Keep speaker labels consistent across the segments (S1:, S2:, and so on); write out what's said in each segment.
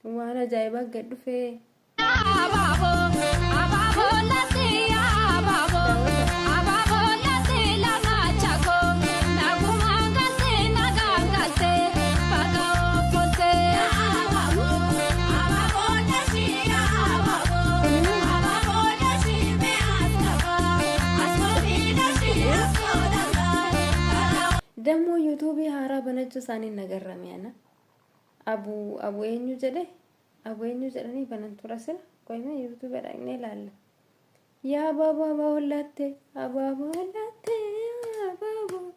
S1: وانا جايبه قد في دمو يوتيوبي هارا بنجو ساني نغرم يعني ابو اينو جده ابو اينو جدني بننتو راسل قويمه يوتيوب راغني لال يا بابا بولاتي ابابا ولاتي ابابا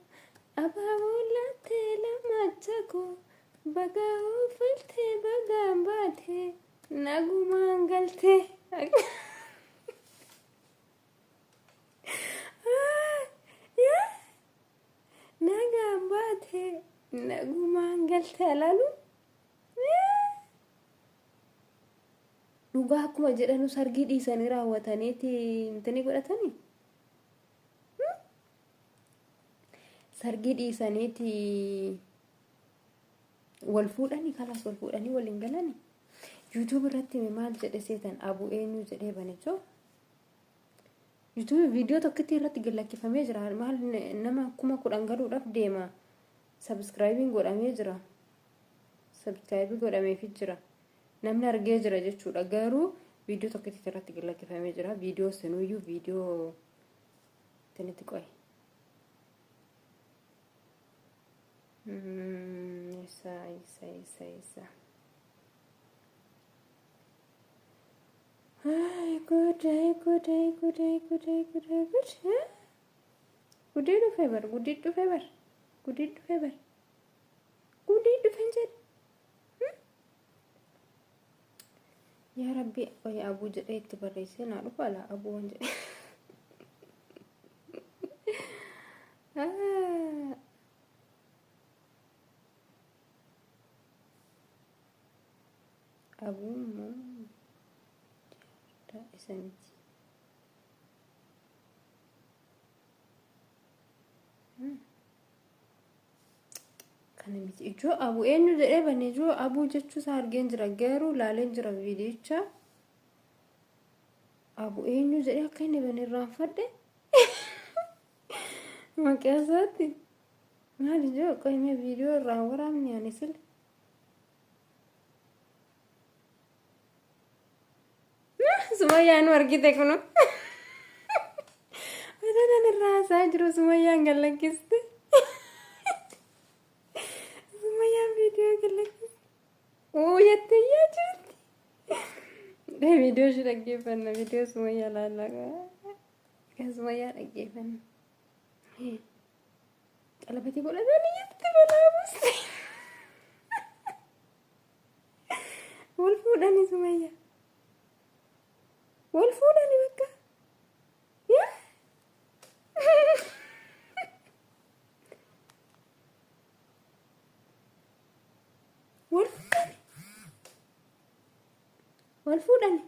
S1: ابابا ولاتي لما تشكو بقى فلتي بقى باتي نغو مانغلتي يا نغا باتي نغو مانغلتي لالو dhugaa akkuma jedhanu sargii dhiisanii raawwataniiti intani godhatani sargii dhiisaniiti wal fuudhanii kalaas wal fuudhanii waliin galani YouTube irratti maal jedhe seetan abu eenyu jedhee banecho YouTube video tokkitti irratti galakkifamee jira maal nama kuma kudhan galuudhaaf deema subscribing godhamee jira subscribe godhamee fi jira namni argee jira jechuudha garuu video tokkitti irratti galakkifamee jira video senuyyuu video tanitti qoy isa ay good do fever يا ربي يا ابو جديد تبريسين على ولا ابو وانجي ابو ما اسمتي kanamiti ijo abu eenyu jedhee bane ijo abu jechu sargeen jira garuu laaleen jira viidiyocha abu eenyu jedhee akka inni bane raanfadhe maqaasaati maal ijo qoyme viidiyoo irraa waraabni ani sil sumayyaan argite kuno wadanan irraa saa jiru sumayyaan gallakkiste oh yatte ya juti dai video shi dagge fanna video sumayya lalaga sumayya dagge fanna qalabati godhatani yatte balabus wal fuudhani sumayya wal fuudhani bakka ya wal fuudhani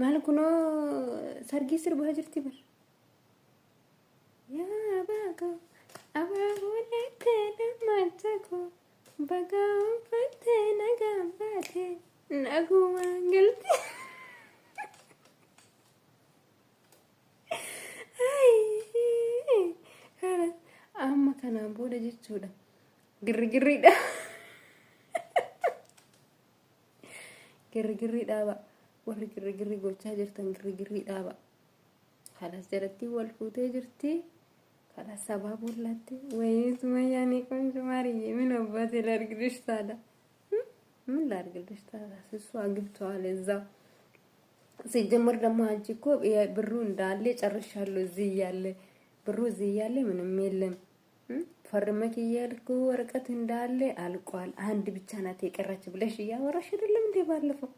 S1: maal kuno sargii sirba jirti bar ya baga abago lete damachako baga fate naga bate nagu mangalti ay kara amma kana booda jechuudha girgirriidha girgirri dhaaba warri girgirri gochaa jirtan girgirri dhaaba khalas jalatti wal fuutee jirti khalas sababu latti wayis mayani konjo mariye min abbati largidishtada min largidishtada sisu agibቷል እዛው ሲጀምር ደግሞ አንቺ እኮ ብሩ እንዳለ ጨርሻለሁ እዚህ ያለ ብሩ እዚህ ያለ ምንም የለም ፈርመክ ይያልኩ ወረቀት እንዳለ አልቋል አንድ ብቻ ናት የቀረች ብለሽ ያወራሽ አይደለም እንዴ ባለፈው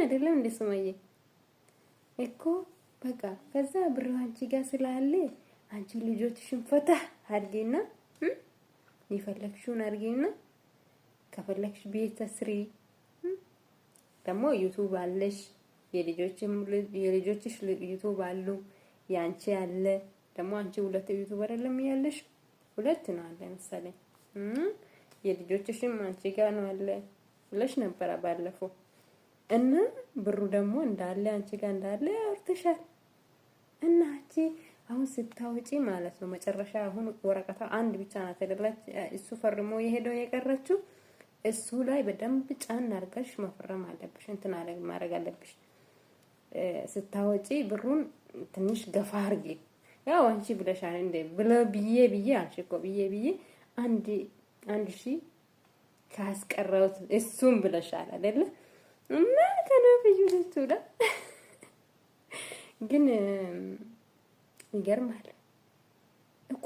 S1: አይደለም እንዴ ሱመዬ እኮ በቃ ከዛ ብሩ አንቺ ጋር ስላለ አንቺ ልጆችሽን ፈታ አድርጊና ይፈልክሽውን አድርጊና ከፈለክሽ ቤት ተስሪ ደግሞ ዩቲዩብ አለሽ የልጆችሽ ዩቲዩብ አሉ ያንቺ አለ ደግሞ አንቺ ሁለት ዩቲዩበር አይደለም ያለሽ ሁለት ነው አለ መሰለኝ የልጆችሽም አንቺ ጋር ነው አለ ብለሽ ነበር ባለፈው። እና ብሩ ደግሞ እንዳለ አንቺ ጋር እንዳለ አውርተሻል። እና አንቺ አሁን ስታውጪ ማለት ነው መጨረሻ አሁን ወረቀታ አንድ ብቻ ናት አይደለች? እሱ ፈርሞ የሄደው የቀረችው እሱ ላይ በደንብ ጫን አድርገሽ መፈረም አለብሽ። እንትን አለ ማድረግ አለብሽ። ስታወጪ ብሩን ትንሽ ገፋ አድርጊ። ያው አንቺ ብለሻል እንደ ብዬ አልሽ እኮ ብዬ አንድ ሺህ ካስቀረውት እሱም ብለሻል አይደለ? እና ከነብዩ ልትውዳ ግን ይገርማል እኮ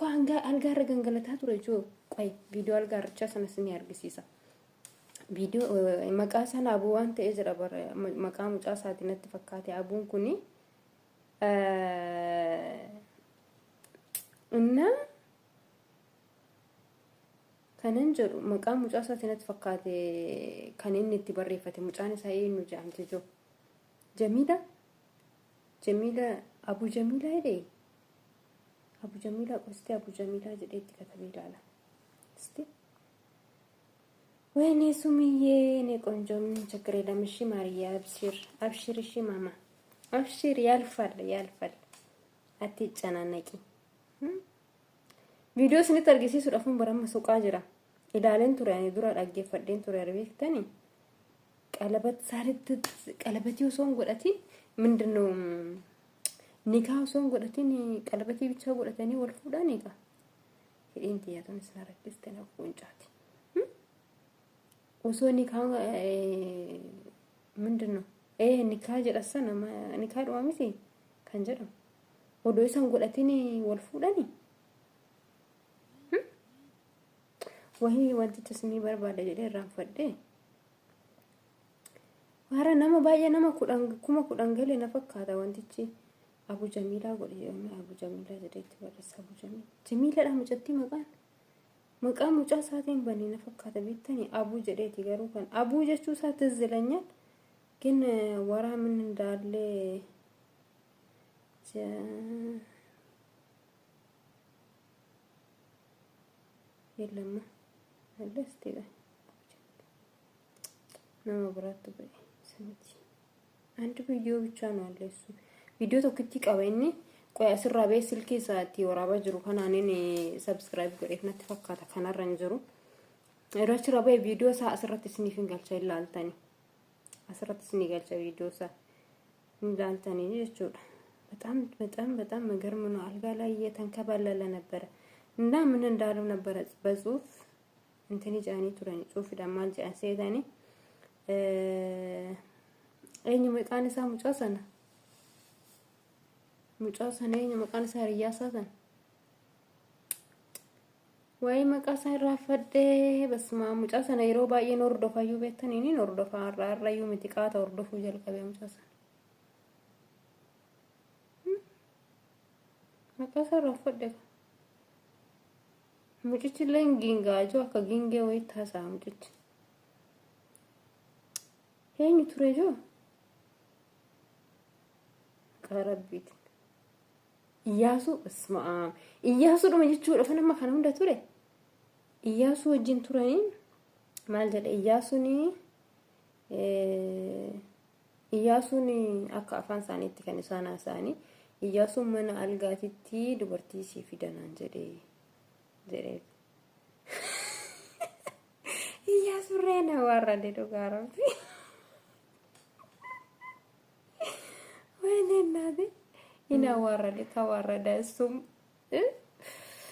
S1: አልጋረ ገንገለታ ቱረጆ ቆይ ቪዲዮ አልጋርቻ ሰነስኒ ያርግሲሳ ቪዲዮ መቃሰን አቡ ዋንተ እዝራ በር መቃሙ ጫሳት ነት ፈካቴ አቡን ኩኒ እና kanan jedhu maqaan mucaa isaatii natti fakkaate kan inni itti barreeffate mucaan isaa eenyu jedhamte jiru Jamiila Abu Jamiila jedhee Abu Jamiila qostee Abu Jamiila jedhee itti katabee ilaala isti ወይኔ ሱምዬ እኔ ቆንጆ ምን ችግር የለም እሺ ማርያ አብሽር እሺ ማማ አብሽር ያልፋል አትጨናነቂ ቪዲዮ ስንት አርገሲሱ ዳፉን በረማ ሱቃ ጅራ ኢዳለን ቱራኒ ዱራ ዳገፈደን ቱራ ረቤክተኒ ቀለበት ሶን ጎዳቲ ምንድነው ኒካው ሶን ጎዳቲ ቀለበት ብቻ ጎዳተኒ ወልፉዳ ኒካ ሄዲን ትያቶን ስናረክስ ተነው ወንጫቲ ወሶ ኒካው ምንድነው ኒካ ጀራሰና ኒካ ዶማሚሲ ካንጀራ ወዶ ይሳን ጎዳቲኒ ወልፉዳኒ وهي wanti tasni barbaada jedhee raanfadhe wara nama baay'ee nama kudhan galee na fakkaata wantichi Abu Jamiila godhe Abu Jamiila jedheetti barreessa Abu Jamiila dha mucatti maqaan mucaa isaatiin banii na fakkaata beektani Abu jedheeti garuu kan Abu jechuu isaa ትዝለኛል ግን wara ምን እንዳለ የለም አለስቲላ ነው ብራት በይ ስንት አንድ ቪዲዮ ብቻ ነው አለ እሱ ቪዲዮ ተክቲ ቀበይኒ ቆይ አስራቤ ስልኬ ሰዓት ወራባ ጅሩ ከናኔን ሰብስክራይብ ገሬት ነት ፈካታ ከናራን ጅሩ እራች ራባ ቪዲዮ ሳ 14 ስኒፊን ገልቻ ይላልታኒ 14 ስኒ ገልቻ ቪዲዮ ሳ እንዳልታኒ እቹ በጣም መገርም ነው አልጋ ላይ የተንከባለለ ነበር እና ምን እንዳለው ነበር በጽሁፍ እንተኒ ጃኒ ቱራኒ ጽሁፍ ደማል ጃን ሰይዳኒ እኝ መቃንሳ ሙጫሰና እኝ መቃንሳ ሪያሳሰን ወይ መቃሳ ራፈደ በስማ ሙጫሰና ይሮ ባየ ኖር ዶፋዩ በተኒኒ ኖር ዶፋ አራራዩ ምትቃታ ወርዶፉ ጀልቀበ ሙጫሰና መቃሳ ራፈደ ሙጭች ለንጊንጋጆ ከጊንጌ ወይ ታሳምጭች ሄኝ ቱሬጆ ቀረቢት ኢያሱ እስማ ኢያሱ ደመጅቹ ደፈነማ ካና እንደ ቱሬ ኢያሱ ወጅን ቱሬኒ ማልጀለ ኢያሱኒ አካ አፋን ሳኒት ከነሳና ሳኒ ኢያሱ መና አልጋቲቲ ዱበርቲ ሲፊደናን ጀዴ Dere. Iya surena warade do garamti. Wene nade. Ina warade ka warada sum.